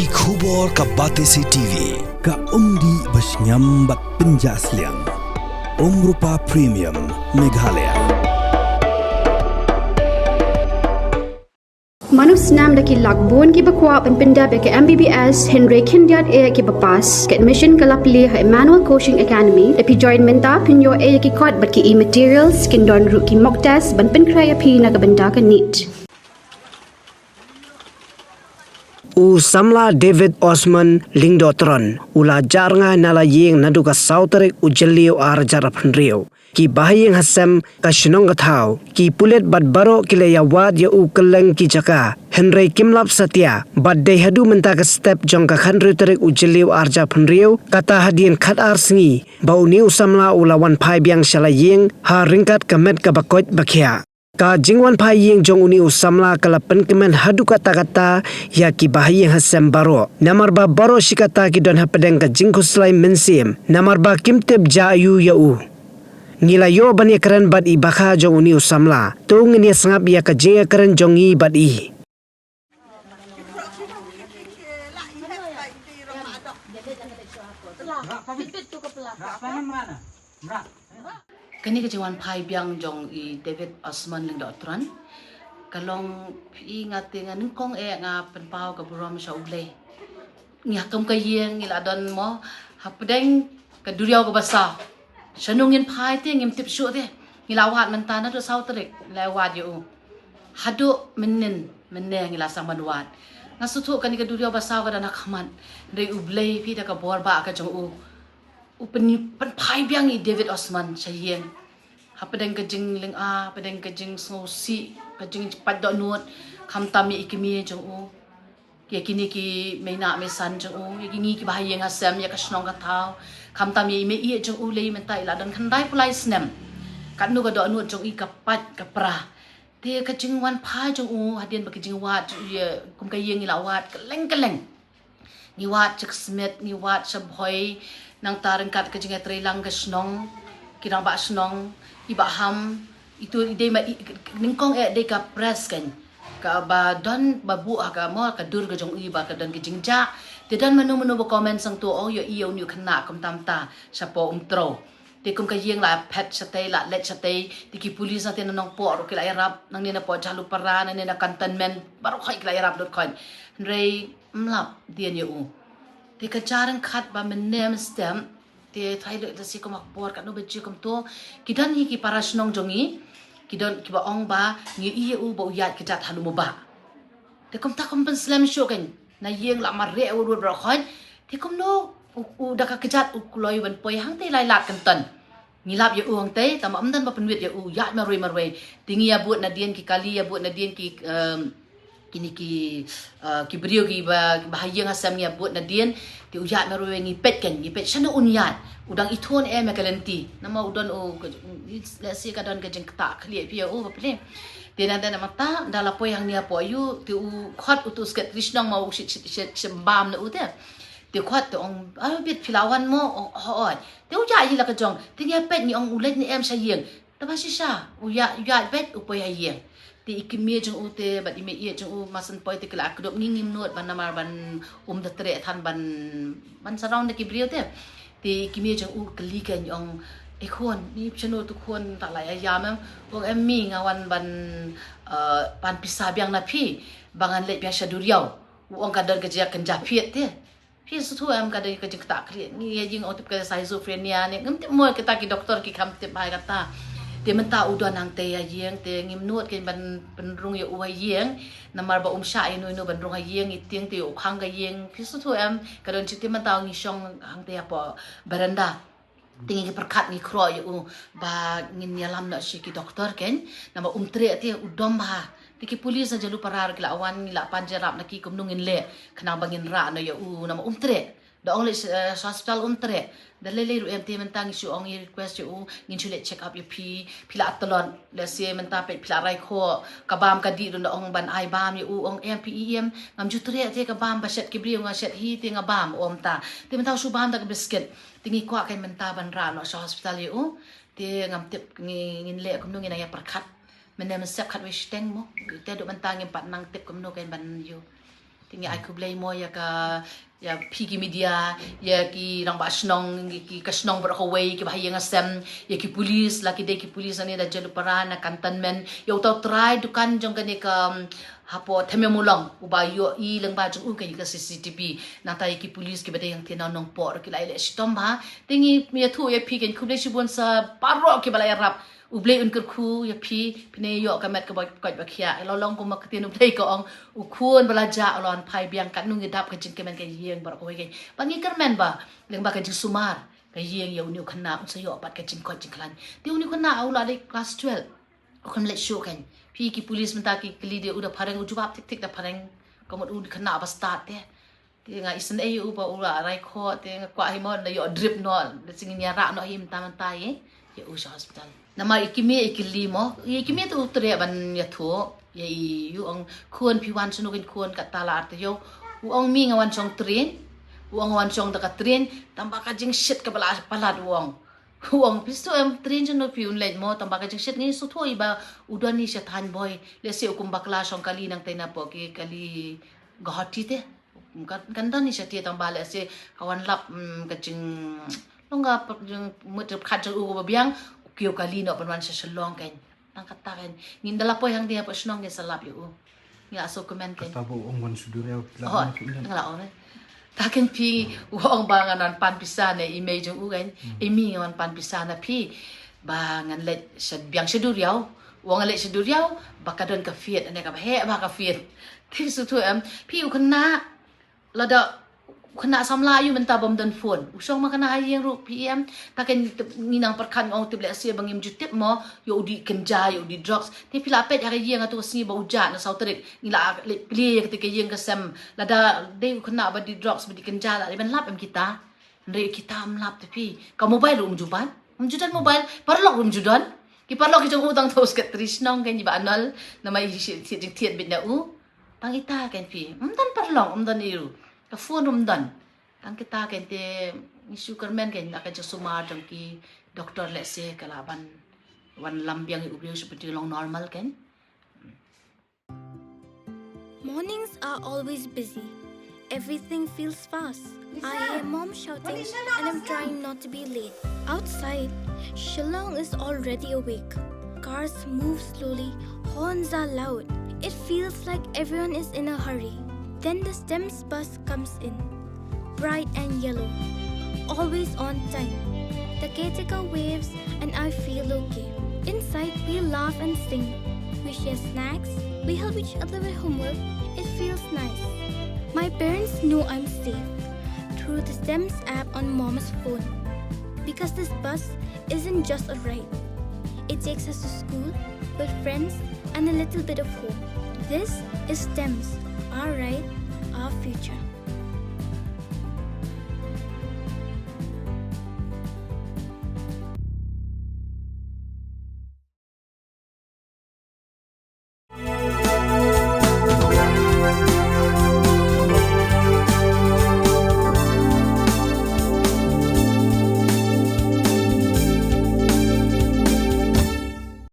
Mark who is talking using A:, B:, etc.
A: Ki khubor ka Batesi TV.
B: Ka umdi basnyam bak penjaslian. Rupa Premium Meghalaya.
C: Manus nam daki lakbon ki bakwa penpinda beke MBBS Henry Kindiat ki bapas ke admission kalapli ha Emmanuel Coaching Academy epi join menta pinyo ki kot bat ki materials kin don ru ki mock test ban pen kraya pi na benda ka neat.
D: Samla David Osman Lingdotron ula jarnga nala yeng naduka sauterik ujelio arjara penrio ki bahayeng hasem ka shinong gathau ki pulet bat baro kile yawad ya u keleng ki jaka Henry Kimlap Satya bat de hadu menta ka step jong ka khandru terik ujelio arja penrio kata hadien khat ar singi bau ni usamla ula wan phai biang shala yeng ha ringkat kamet ka bakot bakhia ka jingwan phai yeng jong uni usamla kala penkemen hadu kata-kata ya ki bahayeng hasem baro namarba baro shikata ki don hapedeng ka jingkuslai mensim namarba kimtep jayu ya u ngila yo bani keren bad i bakha jong uni usamla tung ni sangap ya ka jinga keren jong i bad i
E: Kani kejawan pai biang jong i David Osman Lingdotron kalong pi ngate ngan kong nga penpau ka buram sha ule ngakam ka yeng ila don mo hapdeng ka duriau ka basa shanungin pai te ngim tip shu te ngila wat mentana do sauterik lewat yo hadu menen ngila samban wat ngasutu kani ka duriau basa ka dana khaman re ublei pi da ka borba ka jong u pen pai biang i David Osman sayeng hapadeng kajing ling hapadeng kajing sosi kajing cepat dok nuot kam tami ikimi jong u ya kini ki meina mesan jong u ya kini ki bahayeng asam ya kasnong ka tau kam tami me i jong u lei mentai la dan khandai pulai snem kan nu ka dok nuot jong i kapat kapra te kajing wan pai jong u hadien bakajing wat ya kum kayeng ilawat keleng ni wat cek smet ni wat sabhoi nang taring kat ke jinga trilang ke snong kirang ba snong iba ham itu ide ma ningkong de ka press kan ka ba don babu aga mo ka dur ke jong iba ka don ke jingja te dan manu ba comment sang tu oh yo iyo ni khna kam tam ta sapo tro te kum ka yeng la pet sate la let sate ti ki police ate nang po ro kila irap nang ni na po jalu para nang ni na cantonment baru khai kila irap dot kon rei mlap dien yo te kajarang khat ba menem stem te thailo ta si kom akpor kat no beji kom to kidan hi ki parasnong jongi kidon ki ba ong ba ngi i u bo yat ki jat halu mo ba te kom ta kom pen slam show kan na yeng la mare u ru ro khon te kom no u da ka kjat u kloi ban poi hang te lai lat kan tan ngilap ye uang te ta mam dan ba penwit ye u yat marwe tingi ya buat na dien ki kali ya buat na dien ki kini ki brio ki bahayeng asam ya buat na dien ti uyat meru ngipet kan ngipet shana unyat udang ithon mekalenti nama udon let's say kadon ka jeng ta khli pi o baple te na mata dala po yang nia po yu ti u khat utus ket krishnang mau shembam na ute ti khat te ong bit philawan mo hoi te uyat hi la ka jong ti ya pet ni ong ulet ni sayeng ta ba sha uyat pet upoy hayeng ti ikimi jong ute bat ime ie jong u masan poi te kala akdop ngingim not ban namar ban da tre than ban surround de kibriyo te ti ikimi jong u kali kan yong ekhon ni chano tu khon ta lai ayam ong emmi ngawan ban pisa biang na phi bangan le biasa duriau ong kadar gejak kan japiet te phi su thu am kadar ka jik ta kri ni ye jing otip ka schizophrenia ne ngam te mo kita ki doktor ki kam te bai kata te menta udon ang te yeng te ngim nuot ke ban penrung ye uai yeng namar ba sha inu ban rung yeng iting te ukhang ga yeng pisu thu am kadon chite menta ngi shong ang te apa baranda tingi ke perkat ni kro ye ba ngin yalam na shi ki doktor ken nama tre te udom ba tiki polis na jalu parar kila awan la panjarap na ki kumnungin le khnang bangin ra no ye nama tre da ong le hospital tre dalele ru MT mentang isu ong request you ngin chule check up you pila atlon le se menta pe pila rai kho kabam ka di don ong ban ai bam you ong MPEM ngam jutre te kabam ba set kibri nga set hi te nga bam om ta te menta su bam da biscuit tingi kwa kai menta ban ra no hospital you te ngam tip ngin le kum ngin ya perkat menem sep khat we steng mo te do mentang ngin pat nang tip kum no kai ban you Tinggi aku blay mo ya ka ya pigi media ya ki rang ba snong ki ka snong ber hawai ki bahaya ngasem ya ki polis laki de ki polis ani da jalu parana kantonmen yo tau try dukan jong ka ni ka hapo theme mulong uba yo I leng ba jong u ka ka CCTV na ta ki polis ki bade yang tina nong por ki lai le sitom ba tingi me thu ya pigi ku blay sibon sa paro ki balai rap ublay unker ku ya pine yo kamet ka koi bakia lo long ko maktin ublay ko ang ukun balaja alon pai biang kat nung idap ka jing kemen ka yeng bar ko ge pangi kermen ba leng ba ka jing sumar ka yeng yo niu khana un sayo pat ka jing ko jing klan ti uni khana aula de class 12 ukam let show kan ki police menta ki kli de uda pareng ujubap tik tik da pareng komot un khana ba start te ti nga isen e u ba ura rai kho te nga kwa himon da yo drip no de singin ya ra no him taman tai ya u hospital nama ikimi ikilimo ikimi tu tre ban ya tho ya yu ang khon piwan sunu kin khon ka tala arte yo u ang mi ngawan chong train u ang wan chong da ka train tamba ka jing shit ka bala palat uang uang pisto em train jeno piun le mo tamba ka jing shit ni su thoi ba udon ni satan boy le se ukum bakla song kali nang taina po ki kali gahati te kan dan ni sati tamba le se kawan lap ka jing longa jing mut khat jeng u ba biang kio kali no panwan sa shalong kan nang kata kan ngin dala po yang dia pa snong ni salap yu ya so comment kan
F: tabo ongwan sudureo
E: oh ngala on ta kan pi wong banganan pan pisan e image u kan imi ngan pan pisan na pi bangan let sa biang seduriao wong let seduriao bakadon ka fiet ane ka he ba ka fiet ti su tu pi u kena lada kena samla yu menta bom dan phone usong makana hayeng ru PM taken ninang perkan ong tible asia bangim jutip mo yo di kenja yo di drugs te pila pet hari yeng atu sini ba ujan na sauterik nila pli ketika yeng kasem lada de kena ba di drugs ba di kenja la ben lap kita ndre kita mlap tapi ka mobile rum juban mobile parlok rum judan ki parlok ki jong utang tos ke trisnong kan ba anal na mai tiet bit na u pangita kan pi dan parlok dan iru ka phone dan kan kita kente isu kermen kan akan sumar jong ki doktor let's say kalaban wan lambiang ubrio seperti long normal kan.
G: Mornings are always busy. Everything feels fast. I hear mom shouting and I'm trying not to be late. Outside, Shillong is already awake. Cars move slowly, horns are loud. It feels like everyone is in a hurry. Then the STEMS bus comes in, bright and yellow, always on time. The caretaker waves and I feel okay. Inside, we laugh and sing. We share snacks, we help each other with homework. It feels nice. My parents know I'm safe through the STEMS app on Mom's phone. Because this bus isn't just a ride. It takes us to school with friends and a little bit of hope. This is STEMS, our ride, our future.